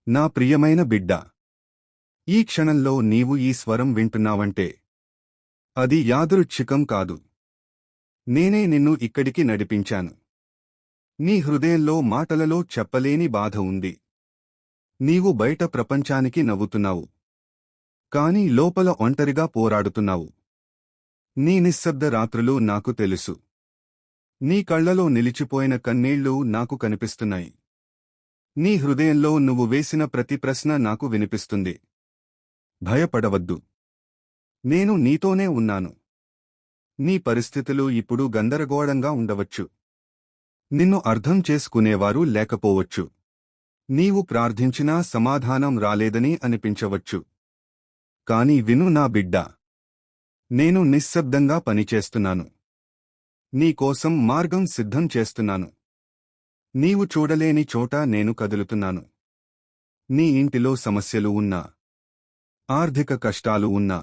నా ప్రియమైన బిడ్డా, ఈ క్షణంలో నీవు ఈ స్వరం వింటున్నావంటే అది యాదృచ్ఛికం కాదు. నేనే నిన్ను ఇక్కడికి నడిపించాను. నీ హృదయంలో మాటలలో చెప్పలేని బాధ ఉంది. నీవు బయట ప్రపంచానికి నవ్వుతున్నావు, కాని లోపల ఒంటరిగా పోరాడుతున్నావు. నీ నిశ్శబ్ద రాత్రులు నాకు తెలుసు. నీ కళ్లలో నిలిచిపోయిన కన్నీళ్లు నాకు కనిపిస్తున్నాయి. నీ హృదయంలో నువ్వు వేసిన ప్రతి ప్రశ్న నాకు వినిపిస్తుంది. భయపడవద్దు, నేను నీతోనే ఉన్నాను. నీ పరిస్థితులు ఇప్పుడు గందరగోళంగా ఉండవచ్చు. నిన్ను అర్థం చేసుకునేవారు లేకపోవచ్చు. నీవు ప్రార్థించినా సమాధానం రాలేదని అనిపించవచ్చు. కాని విను నా బిడ్డా, నేను నిశ్శబ్దంగా పనిచేస్తున్నాను. నీకోసం మార్గం సిద్ధం చేస్తున్నాను. నీవు చూడలేని చోట నేను కదులుతున్నాను. నీ ఇంటిలో సమస్యలు ఉన్నా, ఆర్థిక కష్టాలు ఉన్నా,